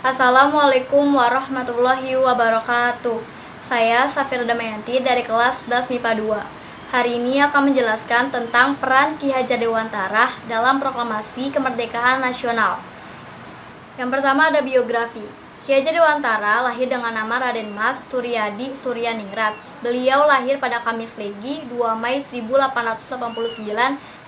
Assalamualaikum warahmatullahi wabarakatuh. Saya Safira Damayanti dari kelas 11 MIPA 2. Hari ini akan menjelaskan tentang peran Ki Hajar Dewantara dalam proklamasi kemerdekaan nasional. Yang pertama ada biografi. Ki Hajar Dewantara lahir dengan nama Raden Mas Suryadi Suryaningrat. Beliau lahir pada Kamis Legi 2 Mei 1889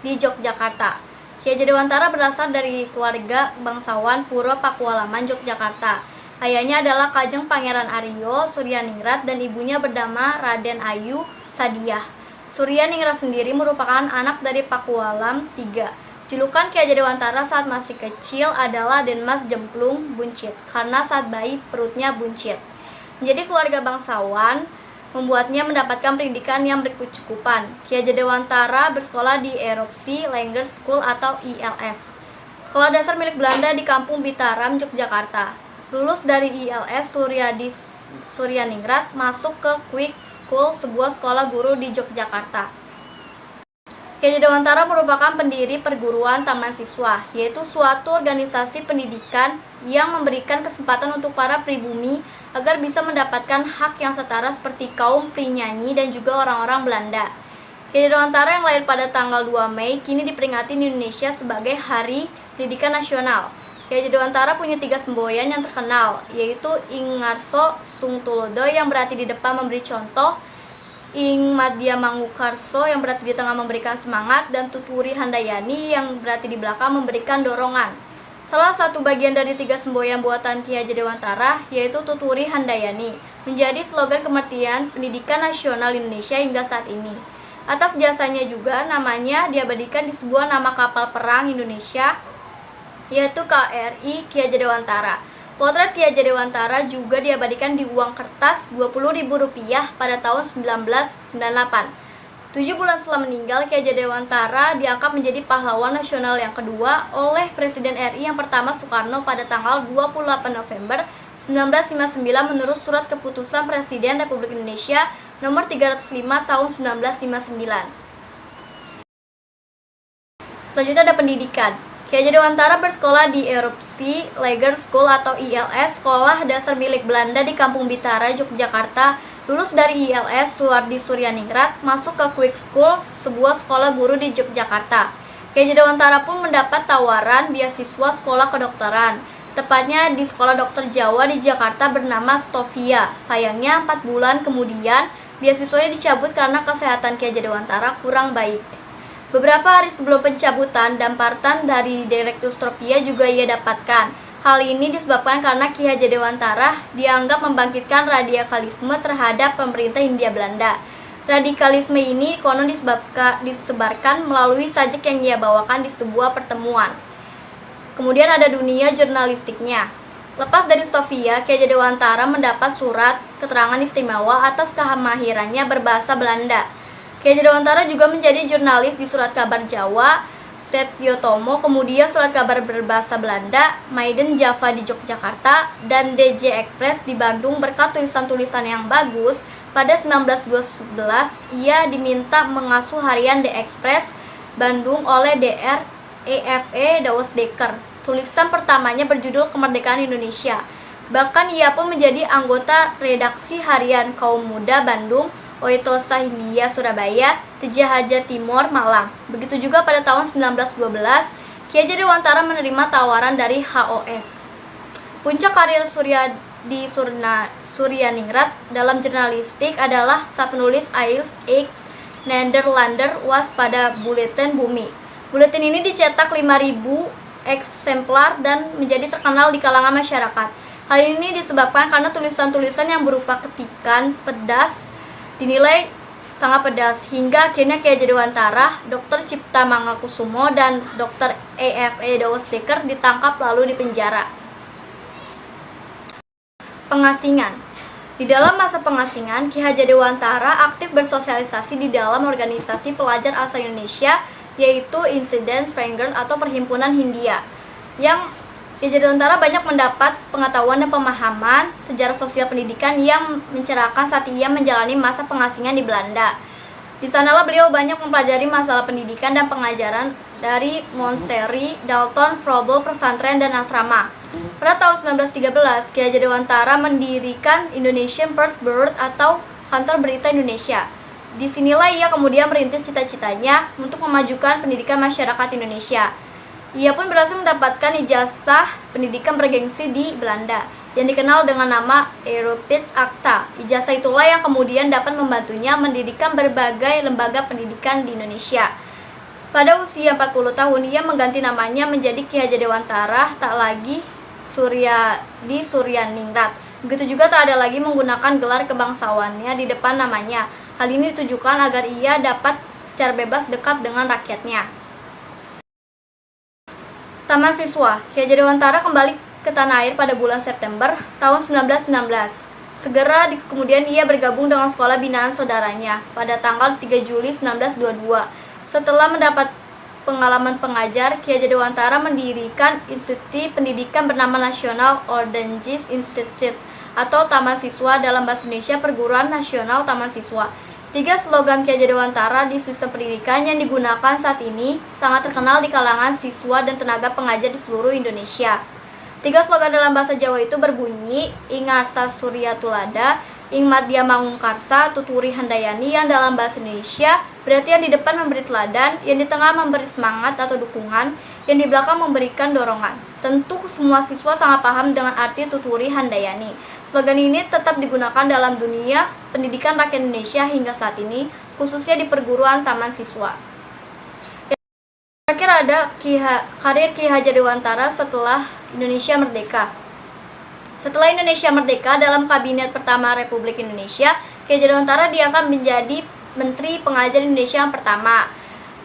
di Yogyakarta. Ki Hajar Dewantara berasal dari keluarga bangsawan Pura Pakualaman, Yogyakarta. Ayahnya adalah Kajeng Pangeran Aryo Suryaningrat dan ibunya bernama Raden Ayu Sadiah. Suryaningrat sendiri merupakan anak dari Pakualam III. Julukan Ki Hajar Dewantara saat masih kecil adalah Denmas Jemplung Buncit, karena saat bayi perutnya buncit. Menjadi keluarga bangsawan membuatnya mendapatkan pendidikan yang berkecukupan. Ki Hajar Dewantara bersekolah di Erupsi Langer School atau ILS, sekolah dasar milik Belanda di Kampung Bitaram, Yogyakarta. Lulus dari ILS, Suryadi Suryaningrat masuk ke Quick School, sebuah sekolah guru di Yogyakarta. Ki Hajar Dewantara merupakan pendiri perguruan taman siswa, yaitu suatu organisasi pendidikan yang memberikan kesempatan untuk para pribumi agar bisa mendapatkan hak yang setara seperti kaum prinyanyi dan juga orang-orang Belanda. Ki Hajar Dewantara yang lahir pada tanggal 2 Mei kini diperingati di Indonesia sebagai Hari Pendidikan Nasional. Ki Hajar Dewantara punya 3 semboyan yang terkenal, yaitu Ing Ngarso Sung Tulodo yang berarti di depan memberi contoh, Ing Madya Mangukarso yang berarti di tengah memberikan semangat, dan Tuturi Handayani yang berarti di belakang memberikan dorongan. Salah satu bagian dari 3 semboyan buatan Ki Hajar Dewantara yaitu Tuturi Handayani menjadi slogan kematian pendidikan nasional Indonesia hingga saat ini. Atas jasanya juga namanya diabadikan di sebuah nama kapal perang Indonesia yaitu KRI Ki Hajar Dewantara. Potret Ki Hajar Dewantara juga diabadikan di uang kertas Rp20.000 pada tahun 1998. 7 bulan setelah meninggal, Ki Hajar Dewantara diangkat menjadi pahlawan nasional yang kedua oleh Presiden RI yang pertama Soekarno pada tanggal 28 November 1959 menurut Surat Keputusan Presiden Republik Indonesia nomor 305 tahun 1959. Selanjutnya ada pendidikan. Ki Hajar Dewantara bersekolah di Erupsi Lager School atau ILS, sekolah dasar milik Belanda di Kampung Bitara, Yogyakarta. Lulus dari ILS, Suryadi Suryaningrat masuk ke Quick School, sebuah sekolah guru di Yogyakarta. Ki Hajar Dewantara pun mendapat tawaran beasiswa sekolah kedokteran, tepatnya di Sekolah Dokter Jawa di Jakarta bernama Stovia. Sayangnya 4 bulan kemudian beasiswanya dicabut karena kesehatan Ki Hajar Dewantara kurang baik. Beberapa hari sebelum pencabutan, dampartan dari Direktur Stropia juga ia dapatkan. Hal ini disebabkan karena Ki Hajar Dewantara dianggap membangkitkan radikalisme terhadap pemerintah Hindia Belanda. Radikalisme ini konon disebarkan melalui sajak yang ia bawakan di sebuah pertemuan. Kemudian ada dunia jurnalistiknya. Lepas dari Stovia, Ki Hajar Dewantara mendapat surat keterangan istimewa atas kemahirannya berbahasa Belanda. Ki Hajar Dewantara juga menjadi jurnalis di Surat Kabar Jawa, Setyotomo, kemudian Surat Kabar berbahasa Belanda, Maiden Java di Yogyakarta, dan DJ Express di Bandung. Berkat tulisan-tulisan yang bagus, pada 1911 ia diminta mengasuh harian The Express Bandung oleh Dr. E.F.E. Dausdeker. Tulisan pertamanya berjudul Kemerdekaan Indonesia. Bahkan ia pun menjadi anggota redaksi harian Kaum Muda Bandung, Oitosa Hindia Surabaya, Tejahaja Timur Malang. Begitu juga pada tahun 1912, Ki Hajar Dewantara menerima tawaran dari HOS. Puncak karir Suryadi Suryaningrat dalam jurnalistik adalah saat penulis Ails X Nederlander Was pada Buletin Bumi. Buletin ini dicetak 5.000 eksemplar dan menjadi terkenal di kalangan masyarakat. Hal ini disebabkan karena tulisan-tulisan yang berupa ketikan pedas dinilai sangat pedas, hingga akhirnya Ki Hajar Dewantara, Dr. Cipta Mangakusumo, dan Dr. E.F.E. Dausdeker ditangkap lalu dipenjara. Pengasingan. Di dalam masa pengasingan, Ki Hajar Dewantara aktif bersosialisasi di dalam organisasi pelajar asal Indonesia, yaitu Incident Franger atau Perhimpunan Hindia, yang Ki Hajar Dewantara banyak mendapat pengetahuan dan pemahaman sejarah sosial pendidikan yang mencerahkan saat ia menjalani masa pengasingan di Belanda. Di sanalah beliau banyak mempelajari masalah pendidikan dan pengajaran dari monasteri, Dalton, Froebel, pesantren, dan asrama. Pada tahun 1913, Ki Hajar Dewantara mendirikan Indonesian First Bureau atau Kantor Berita Indonesia. Disinilah ia kemudian merintis cita-citanya untuk memajukan pendidikan masyarakat Indonesia. Ia pun berhasil mendapatkan ijazah pendidikan bergengsi di Belanda yang dikenal dengan nama Europese Acta. Ijazah itulah yang kemudian dapat membantunya mendirikan berbagai lembaga pendidikan di Indonesia. Pada usia 40 tahun, ia mengganti namanya menjadi Ki Hajar Dewantara, tak lagi Suryadi Suryaningrat. Begitu juga tak ada lagi menggunakan gelar kebangsawannya di depan namanya. Hal ini ditujukan agar ia dapat secara bebas dekat dengan rakyatnya. Taman Siswa. Ki Hajar Dewantara kembali ke tanah air pada bulan September tahun 1919. Kemudian ia bergabung dengan sekolah binaan saudaranya pada tanggal 3 Juli 1922. Setelah mendapat pengalaman pengajar, Ki Hajar Dewantara mendirikan institusi pendidikan bernama National Ordenges Institute atau Taman Siswa, dalam bahasa Indonesia Perguruan Nasional Taman Siswa. 3 slogan Ki Hajar Dewantara di sistem pendidikan yang digunakan saat ini sangat terkenal di kalangan siswa dan tenaga pengajar di seluruh Indonesia. 3 slogan dalam bahasa Jawa itu berbunyi Ing Arsa Surya Tulada, Ing Madya Mangungkarsa, Tuturi Handayani, yang dalam bahasa Indonesia berarti yang di depan memberi teladan, yang di tengah memberi semangat atau dukungan, yang di belakang memberikan dorongan. Tentu semua siswa sangat paham dengan arti Tuturi Handayani. Slogan ini tetap digunakan dalam dunia pendidikan rakyat Indonesia hingga saat ini, khususnya di perguruan taman siswa. Terakhir ada karir Ki Hajar Dewantara setelah Indonesia Merdeka. Setelah Indonesia Merdeka, dalam Kabinet pertama Republik Indonesia, Ki Hajar Dewantara diangkat menjadi Menteri Pengajar Indonesia yang pertama.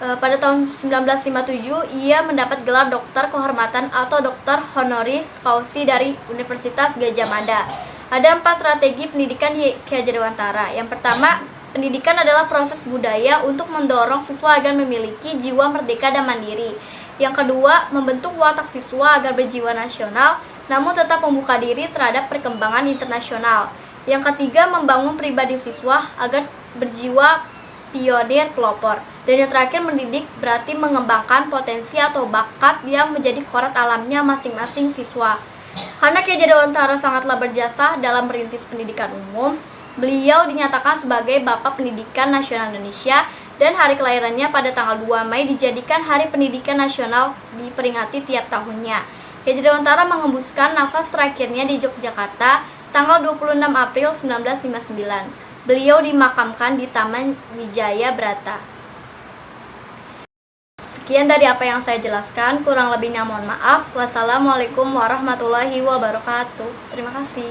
Pada tahun 1957, ia mendapat gelar doktor kehormatan atau doktor honoris causa dari Universitas Gadjah Mada. Ada 4 strategi pendidikan di Ki Hajar Dewantara. Yang pertama, pendidikan adalah proses budaya untuk mendorong siswa agar memiliki jiwa merdeka dan mandiri. Yang kedua, membentuk watak siswa agar berjiwa nasional, namun tetap membuka diri terhadap perkembangan internasional. Yang ketiga, membangun pribadi siswa agar berjiwa pionir pelopor. Dan yang terakhir, mendidik berarti mengembangkan potensi atau bakat yang menjadi korat alamnya masing-masing siswa. Karena Ki Hajar Dewantara sangatlah berjasa dalam merintis pendidikan umum, beliau dinyatakan sebagai Bapak Pendidikan Nasional Indonesia, dan hari kelahirannya pada tanggal 2 Mei dijadikan Hari Pendidikan Nasional diperingati tiap tahunnya. Ki Hajar Dewantara mengembuskan nafas terakhirnya di Yogyakarta tanggal 26 April 1959. Beliau dimakamkan di Taman Wijaya Brata. Sekian dari apa yang saya jelaskan, kurang lebihnya mohon maaf. Wassalamualaikum warahmatullahi wabarakatuh. Terima kasih.